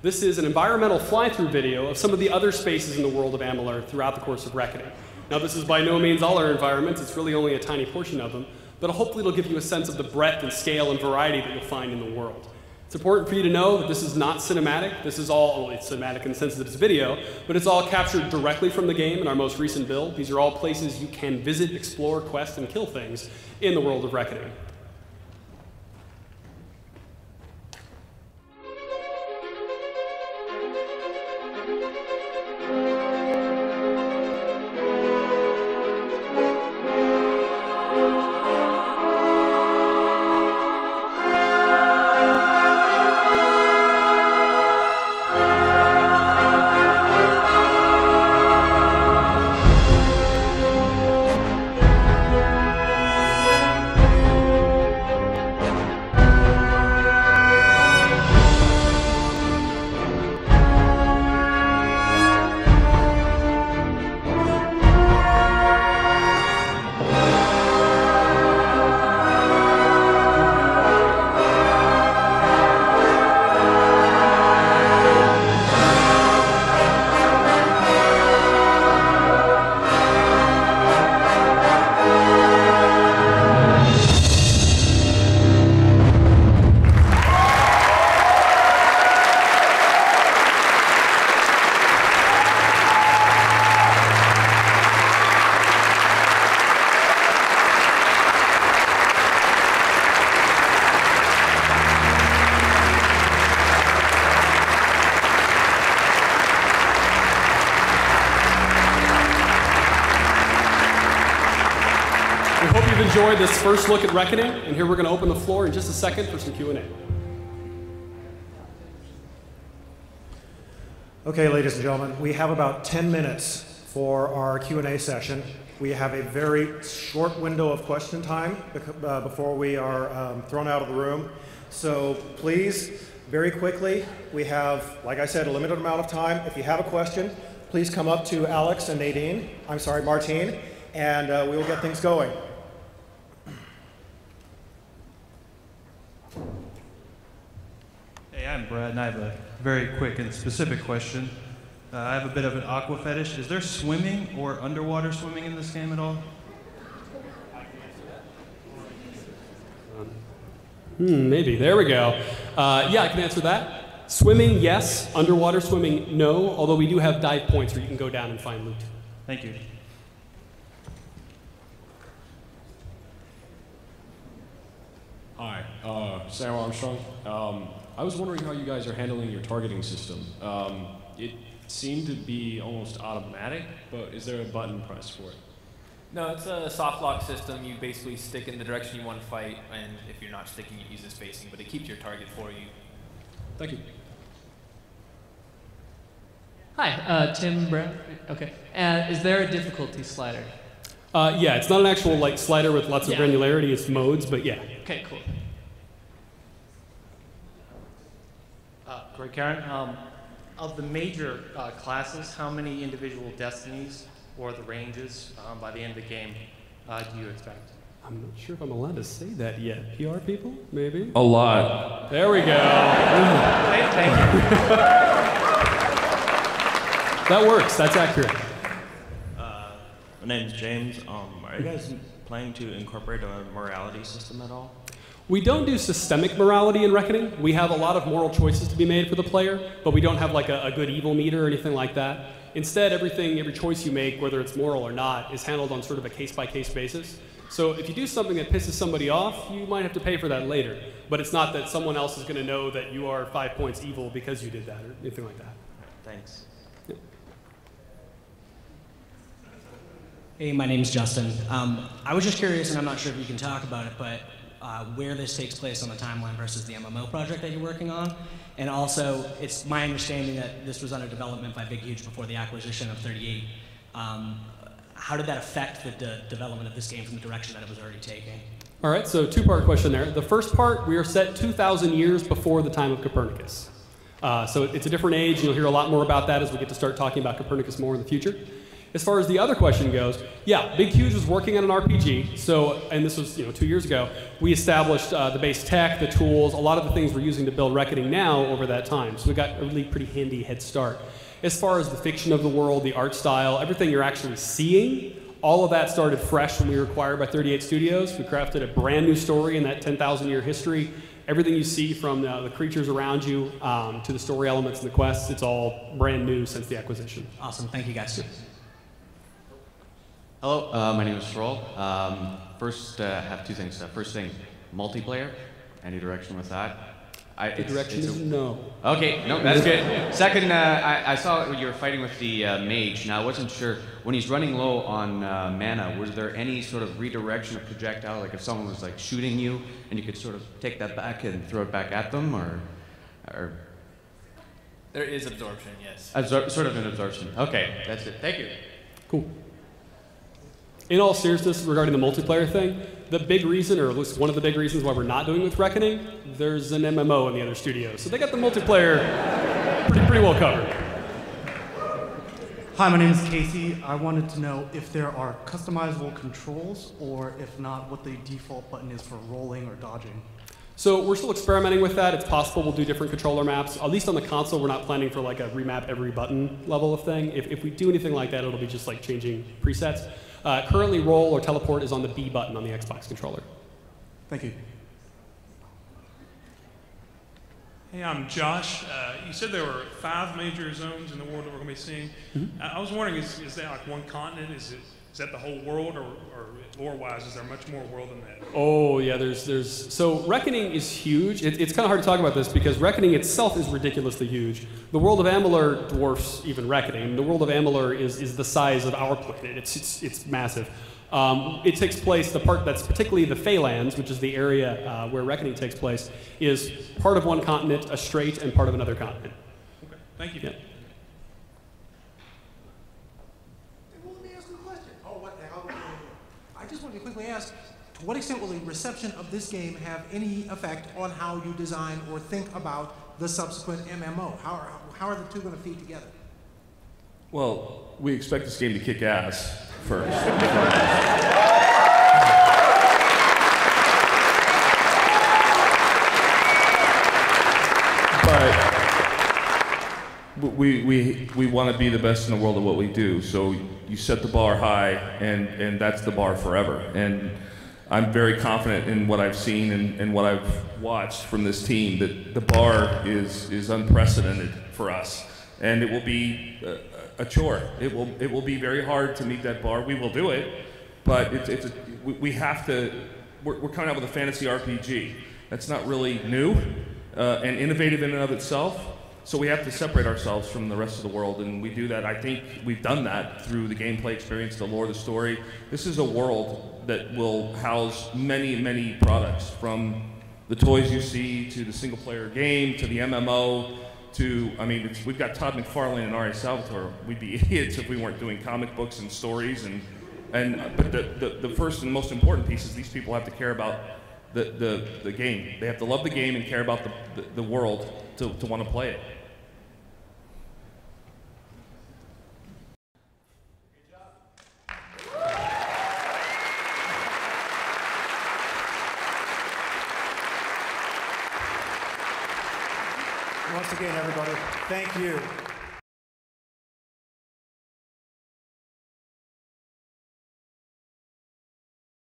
This is an environmental fly-through video of some of the other spaces in the world of Amalur throughout the course of Reckoning. Now, this is by no means all our environments. It's really only a tiny portion of them, but hopefully it'll give you a sense of the breadth and scale and variety that you'll find in the world. It's important for you to know that this is not cinematic. This is all, well, it's cinematic in the sense that it's video, but it's all captured directly from the game in our most recent build. These are all places you can visit, explore, quest, and kill things in the world of Reckoning. Enjoyed this first look at Reckoning, and here we're going to open the floor in just a second for some Q&A. Okay, ladies and gentlemen, we have about 10 minutes for our Q&A session. We have a very short window of question time before we are thrown out of the room. So please, very quickly, we have, like I said, a limited amount of time. If you have a question, please come up to Alex and Martine, and we will get things going. Hey, I'm Brad, and I have a very quick and specific question. I have a bit of an aqua fetish. Is there swimming or underwater swimming in this game at all? Maybe. There we go. Yeah, I can answer that. Swimming, yes. Underwater swimming, no. Although we do have dive points where you can go down and find loot. Thank you. Hi, Sam Armstrong. I was wondering how you guys are handling your targeting system. It seemed to be almost automatic, but is there a button press for it? No, it's a soft lock system. You basically stick in the direction you want to fight, and if you're not sticking, it uses spacing, but it keeps your target for you. Thank you. Hi, Tim Brown. Okay. Is there a difficulty slider? Yeah, it's not an actual slider with lots of granularity. It's modes, but yeah. Okay, cool. Greg Karen, of the major classes, how many individual destinies or the ranges by the end of the game do you expect? I'm not sure if I'm allowed to say that yet. PR people, maybe? A lot. There we go. Thank you. That works. That's accurate. My name's James. Are you guys planning to incorporate a morality system at all? We don't do systemic morality in Reckoning. We have a lot of moral choices to be made for the player, but we don't have like a good evil meter or anything like that. Instead, every choice you make, whether it's moral or not, is handled on sort of a case-by-case basis. So if you do something that pisses somebody off, you might have to pay for that later. But it's not that someone else is going to know that you are 5 points evil because you did that or anything like that. Thanks. Yeah. Hey, my name's Justin. I was just curious, and I'm not sure if you can talk about it, but where this takes place on the timeline versus the MMO project that you're working on. And also, it's my understanding that this was under development by Big Huge before the acquisition of 38. How did that affect the development of this game from the direction that it was already taking? All right, so two-part question there. The first part, we are set 2,000 years before the time of Copernicus. So it's a different age, and you'll hear a lot more about that as we get to start talking about Copernicus more in the future. As far as the other question goes, yeah, Big Huge was working on an RPG. So, and this was 2 years ago. We established the base tech, the tools, a lot of the things we're using to build Reckoning now over that time. So we got a really pretty handy head start. As far as the fiction of the world, the art style, everything you're actually seeing, all of that started fresh when we were acquired by 38 Studios. We crafted a brand new story in that 10,000-year history. Everything you see from the creatures around you to the story elements and the quests, it's all brand new since the acquisition. Awesome. Thank you, guys. Hello, my name is Stroll. First, I have two things. First thing, multiplayer. Any direction with that? The direction is no. Okay, no, that's good. Second, I saw you were fighting with the mage. Now, I wasn't sure, when he's running low on mana, was there any sort of redirection of projectile? Like if someone was like shooting you, and you could sort of take that back and throw it back at them, or? There is absorption, yes. Sort of an absorption. Okay, that's it. Thank you. Cool. In all seriousness, regarding the multiplayer thing, the big reason, or at least one of the big reasons why we're not doing with Reckoning, there's an MMO in the other studios. So they got the multiplayer pretty well covered. Hi, my name is Casey. I wanted to know if there are customizable controls, or if not, what the default button is for rolling or dodging. So we're still experimenting with that. It's possible we'll do different controller maps. At least on the console, we're not planning for like a remap every button level of thing. If we do anything like that, it'll be just like changing presets. Currently, roll or teleport is on the B button on the Xbox controller. Thank you. Hey, I'm Josh. You said there were 5 major zones in the world that we're going to be seeing. Mm-hmm. I was wondering, is that like one continent? Is that the whole world, or lore-wise, is there much more world than that? Oh yeah, there's so Reckoning is huge. It's kind of hard to talk about this because Reckoning itself is ridiculously huge. The world of Amalur dwarfs even Reckoning. I mean, the world of Amalur is the size of our planet. It's massive. It takes place, the part that's particularly the Phalanx, which is the area where Reckoning takes place, is part of one continent, a strait, and part of another continent. Okay, thank you. Yeah. I just wanted to quickly ask, to what extent will the reception of this game have any effect on how you design or think about the subsequent MMO? How are the two going to feed together? Well, we expect this game to kick ass first. But we want to be the best in the world at what we do. So you set the bar high, and that's the bar forever. And I'm very confident in what I've seen and what I've watched from this team, that the bar is unprecedented for us. And it will be a chore. It will be very hard to meet that bar. We will do it, but we have to. We're coming out with a fantasy RPG. That's not really new and innovative in and of itself. So we have to separate ourselves from the rest of the world, and we do that. I think we've done that through the gameplay experience, the lore, the story. This is a world that will house many, many products, from the toys you see to the single-player game to the MMO. We've got Todd McFarlane and R.A. Salvatore. We'd be idiots if we weren't doing comic books and stories. But the first and most important piece is these people have to care about the game. They have to love the game and care about the world to want to play it. Once again, everybody, thank you.